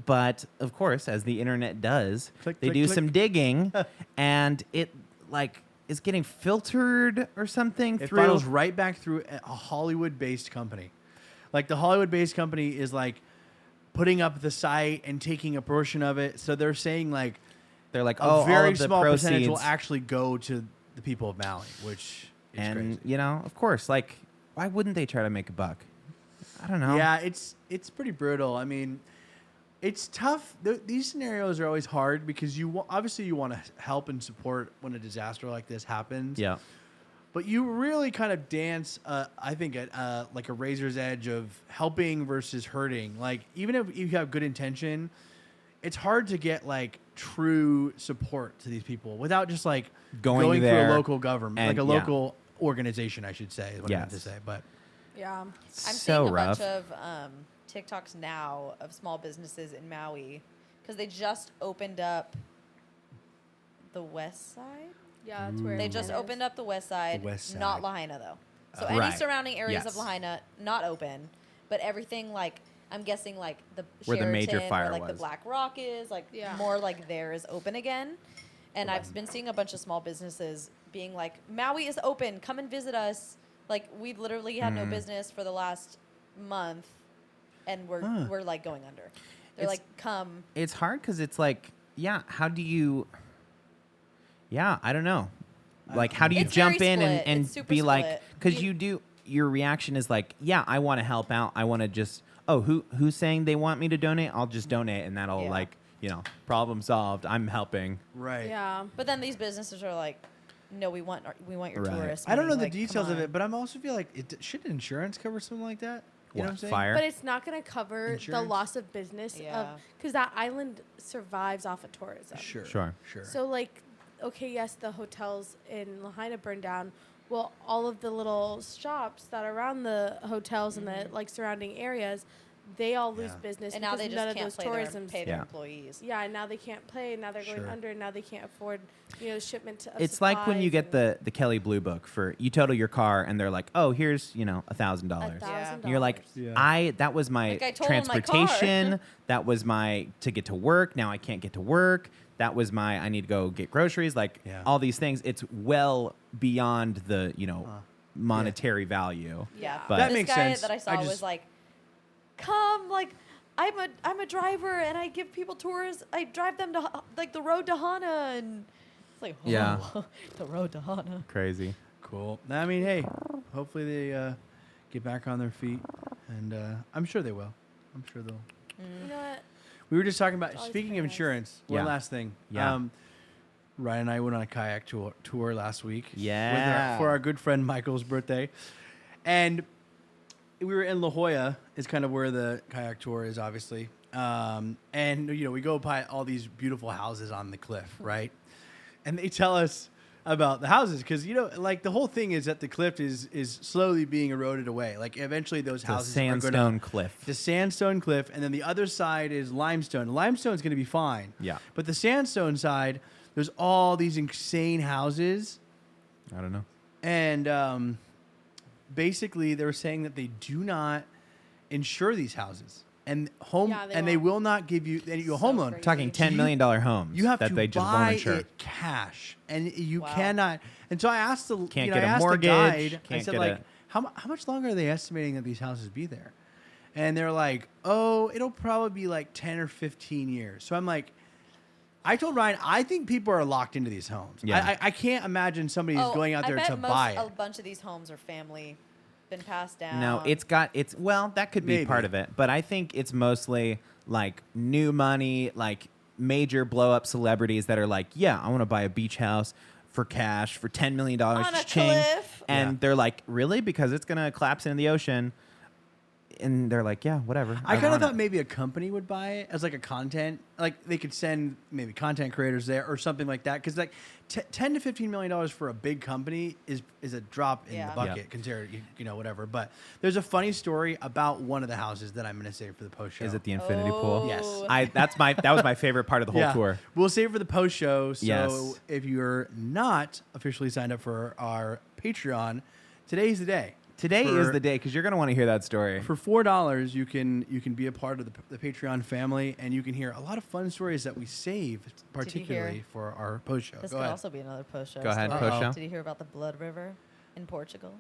A: But of course, as the internet does,
B: Click,
A: they
B: click,
A: do
B: click.
A: some digging, and it like is getting filtered or something
B: It
A: through.
B: funnels right back through a Hollywood-based company. Like the Hollywood-based company is like putting up the site and taking a portion of it. So they're saying like
A: They're like,
B: a
A: oh, all
B: very
A: of the
B: small percentage will
A: proceeds.
B: actually go to the people of Maui, which is
A: And
B: crazy.
A: you know, of course, like, why wouldn't they try to make a buck? I don't know.
B: Yeah, it's pretty brutal. I mean, it's tough. These scenarios are always hard because obviously you want to help and support when a disaster like this happens.
A: Yeah.
B: But you really kind of dance, I think, at like a razor's edge of helping versus hurting. Like, even if you have good intention, it's hard to get like true support to these people without just like
A: Going
B: through
A: there
B: a local government,
A: and-
B: like a
A: yeah.
B: local organization, I should say, is what I meant to
A: Yes.
B: say. But
C: Yeah.
D: I'm
A: So
D: seeing a
A: rough.
D: bunch of TikToks now of small businesses in Maui because they just opened up the west side.
C: Yeah, that's where
D: They
C: it
D: just
C: is.
D: opened up the west side,
B: west
D: not
B: side.
D: Lahaina though. So
B: Oh.
D: any
A: Right.
D: surrounding areas
A: Yes.
D: of Lahaina not open, but everything like I'm guessing like the
A: Where the major
D: Sheraton,
A: fire
D: where, like the
A: was.
D: Black Rock is, like
C: Yeah.
D: more like there is open again. And I've been seeing a bunch of small businesses being like, Maui is open, come and visit us. Like we literally had no business for the last month, and we're like going under. They're
A: It's-
D: like, come.
A: It's hard because it's like, yeah, how do you? Yeah, I don't know. Like, how do you
D: It's
A: jump
D: very
A: in
D: split.
A: and
D: It's super
A: be like,
D: split.
A: because you do. Your reaction is like, yeah, I want to help out. I want to just. Oh, who's saying they want me to donate? I'll just donate, and that'll
D: Yeah.
A: like, you know, problem solved. I'm helping.
B: right.
C: Yeah.
D: But then these businesses are like, no, we want your
A: Right.
D: tourists.
B: I don't know
D: money.
B: the
D: Like, come
B: details of
D: on.
B: it, but I'm also feel like should insurance cover something like that? You know what I'm saying?
A: Fire?
C: But it's not going to cover
B: Insurance?
C: the loss of business
D: Yeah.
C: because that island survives off of tourism.
A: Sure.
C: So like, okay, yes, the hotels in Lahaina burned down. Well, all of the little shops that are around the hotels and the like surrounding areas, they all lose
B: Yeah.
C: business
D: And now
C: because
D: they
C: none
D: just
C: of
D: can't
C: those
D: pay their,
C: tourism.
D: pay their
A: Yeah.
D: employees.
C: Yeah, and now they can't play. And now they're going
B: Sure.
C: under. And now they can't afford, shipment. Of
A: It's like when you
C: supplies
A: get the Kelly Blue Book for you total your car, and they're like, oh, here's $1,000.
C: $1,000.
A: And you're like,
B: Yeah.
A: that was my
D: Like I totaled my car.
A: transportation. That was my to get to work. Now I can't get to work. That was my I need to go get groceries. Like
B: Yeah.
A: all these things. It's well beyond the monetary value.
D: Yeah,
A: But-
B: That
D: this
B: makes
D: guy
B: sense.
D: that I saw
B: I
D: was
B: just-
D: like, "Come, like, I'm a driver and I give people tours. I drive them to like the road to Hana and it's like,
A: Yeah.
D: the road to Hana.
A: Crazy.
B: Cool. I mean, hey, hopefully they get back on their feet, and I'm sure they will. I'm sure they'll.
C: You know what?
B: We were just talking about,
C: It's always
B: speaking
C: very
B: of
C: nice.
B: insurance,
A: Yeah.
B: one last thing.
A: Yeah.
B: Ryan and I went on a kayak tour last week.
A: Yeah.
B: For our good friend Michael's birthday. And we were in La Jolla, is kind of where the kayak tour is, obviously. And, we go by all these beautiful houses on the cliff, right? And they tell us about the houses because, like the whole thing is that the cliff is slowly being eroded away. Like eventually those
A: The
B: houses are
A: sandstone
B: going to...
A: cliff.
B: The sandstone cliff, and then the other side is limestone. Limestone's going to be fine.
A: Yeah.
B: But the sandstone side, there's all these insane houses,
A: I don't know.
B: and basically they were saying that they do not insure these houses, and
C: Yeah,
B: they
C: won't.
B: will not give you a
C: So
B: home loan.
C: crazy.
A: Talking $10 million homes
B: You have
A: that
B: to
A: they just won't
B: buy
A: insure.
B: it cash, and you
D: Wow.
B: cannot. And so I asked the
A: Can't
B: I
A: get a
B: asked
A: mortgage,
B: the guide. I
A: can't
B: said
A: get
B: like,
A: a-
B: how much longer are they estimating that these houses be there? And they're like, oh, it'll probably be like 10 or 15 years. So I'm like, I told Ryan, I think people are locked into these homes.
A: Yeah.
B: I can't imagine somebody who's going out there to buy
D: A
B: it.
D: bunch of these homes are family, been passed down.
A: No, that could be
B: Maybe.
A: part of it, but I think it's mostly like new money, like major blow up celebrities that are like, yeah, I want to buy a beach house for cash for $10 million.
D: On a
A: Ching.
D: cliff.
A: And
B: Yeah.
A: they're like, really? Because it's going to collapse into the ocean. and they're like, yeah, whatever.
B: I kind of
A: want
B: thought
A: it.
B: maybe a company would buy it as like a content, like they could send maybe content creators there or something like that. Because like $10 to $15 million for a big company is a drop in
D: Yeah.
B: the bucket
A: Yeah.
B: considered, whatever. But there's a funny story about one of the houses that I'm going to save for the post show.
A: Is it the infinity pool?
B: Yes.
A: That was my favorite part of the whole tour.
B: We'll save it for the post show. So
A: Yes.
B: if you're not officially signed up for our Patreon, today's the day.
A: Today is the day because you're gonna want to hear that story.
B: For $4, you can be a part of the Patreon family, and you can hear a lot of fun stories that we save, particularly for our post show.
D: This
B: Go
D: could
B: ahead.
D: also be another post show.
A: Go ahead,
D: story.
A: post show.
D: Did you hear about the Blood River in Portugal?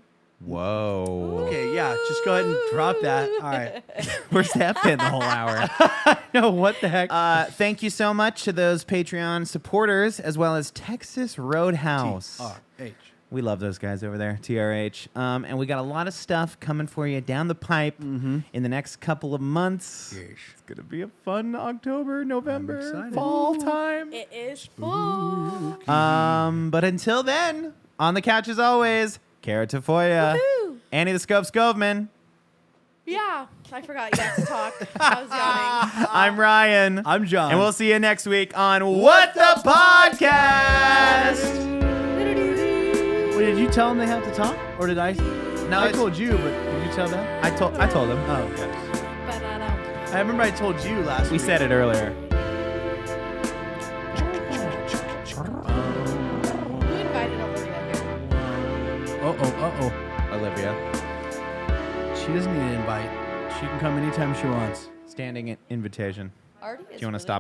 A: Whoa.
B: Okay, yeah, just go ahead and drop that. All right.
A: Where's that been the whole hour?
B: No, what the heck?
A: Thank you so much to those Patreon supporters as well as Texas Roadhouse.
B: TRH.
A: We love those guys over there, TRH. And we got a lot of stuff coming for you down the pipe in the next couple of months.
B: Yeesh.
A: It's going to be a fun October, November,
B: excited.
A: fall time.
C: It is full.
A: But until then, on the couch as always, Cara Tafolla,
C: Woohoo!
A: Annie the Skovmand.
C: Yeah, I forgot you have to talk. I was yawning.
A: I'm Ryan.
B: I'm John.
A: And we'll see you next week on What the Podcast.
B: Wait, did you tell them they have to talk, or did I?
A: No,
B: I
A: it's-
B: told you, but did you tell them?
A: I told him.
B: Oh, okay.
C: But
B: I remember I told you last
A: We
B: week.
A: said it earlier.
C: who invited Olivia here?
B: Uh-oh.
A: Olivia.
B: She doesn't need an invite. She can come anytime she wants.
A: Standing invitation.
D: Artie
A: Do
D: is
A: you want to
D: really
A: stop